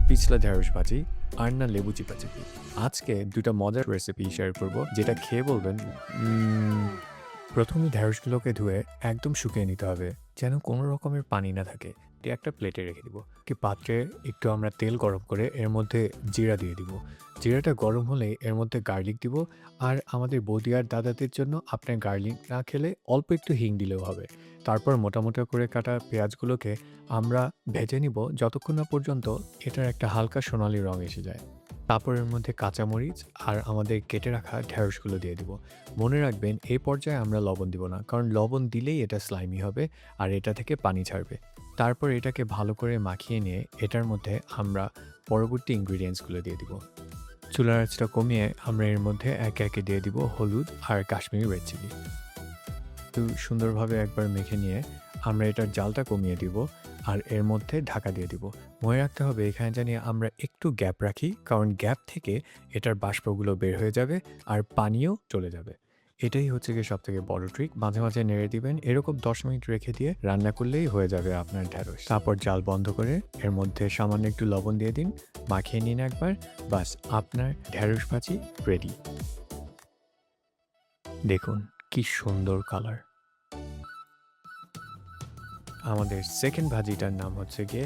পিছলা ঢেঁড়স ভাজি আর না লেবু চিপাচিপি। আজকে ২ টা মজার রেসিপি শেয়ার করব যেটা খেয়ে বলবেন প্রথমে ঢেঁড়সগুলোকে ধুয়ে একদম শুকিয়ে নিতে হবে যেন কোনো রকমের পানি না থাকে। দিয়ে একটা প্লেটে রেখে দিব। পাত্রে একটু আমরা তেল গরম করে এর মধ্যে জিরা দিয়ে দিব। জিরাটা গরম হলে এর মধ্যে গার্লিক দিব। আর আমাদের বৌদি আর দাদাদের জন্য আপনার গার্লিক না খেলে অল্প একটু হিং দিলেও হবে। তারপর মোটা মোটা করে কাটা পেঁয়াজগুলোকে আমরা ভেজে নিব যতক্ষণ না পর্যন্ত এটার একটা হালকা সোনালি রং এসে যায়। তারপর এর মধ্যে কাঁচামরিচ আর আমাদের কেটে রাখা ঢেঁড়সগুলো দিয়ে দিব। মনে রাখবেন এই পর্যায়ে আমরা লবণ দিব না, কারণ লবণ দিলেই এটা স্লাইমি হবে আর এটা থেকে পানি ছাড়বে। তারপর এটাকে ভালো করে মাখিয়ে নিয়ে এটার মধ্যে আমরা পরবর্তী ইনগ্রিডিয়েন্টসগুলো দিয়ে দিব। চুলার আঁচটা কমিয়ে আমরা এর মধ্যে একে একে দিয়ে দিব হলুদ আর কাশ্মীরি রেড চিলি। একটু সুন্দরভাবে একবার মেখে নিয়ে আমরা এটার জালটা কমিয়ে দিব আর এর মধ্যে ঢাকা দিয়ে দিব। মনে রাখতে হবে এখানে জানি আমরা একটু গ্যাপ রাখি, কারণ গ্যাপ থেকে এটার বাষ্পগুলো বের হয়ে যাবে আর পানিও চলে যাবে। এটাই হচ্ছে গিয়ে সবথেকে বড় ট্রিক। মাঝে মাঝে নেড়ে দিবেন। এরকম ১০ মিনিট রেখে দিয়ে রান্না করলেই হয়ে যাবে আপনার ঢেঁড়স। তারপর জাল বন্ধ করে এর মধ্যে সামান্য একটু লবণ দিয়ে দিন, মাখিয়ে নিন একবার। বাস, আপনার ঢেঁড়স ভাজি রেডি। দেখুন কি সুন্দর কালার। আমাদের সেকেন্ড ভাজিটার নাম হচ্ছে গিয়ে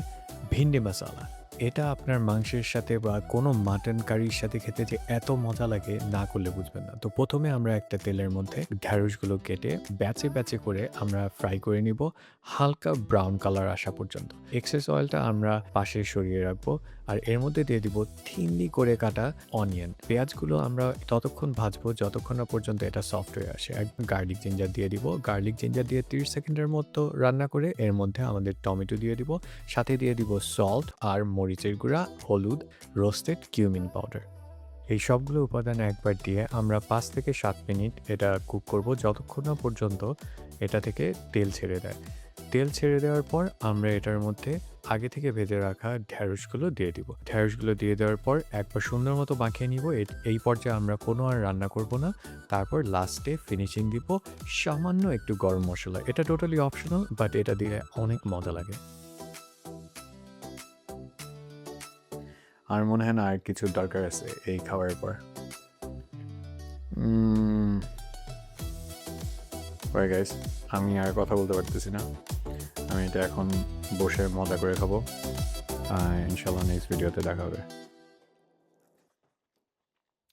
ভিন্ডি মশালা। এটা আপনার মাংসের সাথে বা কোনো মাটন কারির সাথে খেতে যে এত মজা লাগে না করলে বুঝবেন না। তো প্রথমে আমরা একটা তেলের মধ্যে ঢেঁড়সগুলো কেটে ব্যাচে ব্যাচে করে আমরা ফ্রাই করে নিব হালকা ব্রাউন কালার আসা পর্যন্ত। এক্সেস অয়েলটা আমরা পাশে সরিয়ে রাখবো আর এর মধ্যে দিয়ে দিব থিনলি করে কাটা অনিয়ন। পেঁয়াজগুলো আমরা ততক্ষণ ভাজবো যতক্ষণ না পর্যন্ত এটা সফট হয়ে আসে। একদম গার্লিক জিঞ্জার দিয়ে দিব। গার্লিক জিঞ্জার দিয়ে ৩০ সেকেন্ডের মতো রান্না করে এর মধ্যে আমাদের টমেটো দিয়ে দিব। সাথে দিয়ে দিব সল্ট আর মরিচের গুঁড়া, হলুদ, রোস্টেড কিউমিন পাউডার। এই সবগুলো উপাদান একবার দিয়ে আমরা ৫ থেকে ৭ মিনিট এটা কুক করব যতক্ষণ না পর্যন্ত এটা থেকে তেল ছেড়ে দেয়। তেল ছেড়ে দেওয়ার পর আমরা এটার মধ্যে আগে থেকে ভেজে রাখা ঢেঁড়সগুলো দিয়ে দিব। ঢেঁড়সগুলো দিয়ে দেওয়ার পর একবার সুন্দর মতো মাখিয়ে নিব। এই পর্যায়ে আমরা কোনো আর রান্না করব না। তারপর লাস্টে ফিনিশিং দিব সামান্য একটু গরম মশলা। এটা টোটালি অপশনাল, বাট এটা দিলে অনেক মজা লাগে। আর মনে হয় না আর কিছু দরকার আছে এই খাওয়ার পর। গাইস, আমি আর কথা বলতে পারতেছি না। আমি এটা এখন বসে মজা করে খাবো। ইনশাল্লাহ নেক্সট ভিডিওতে দেখা হবে।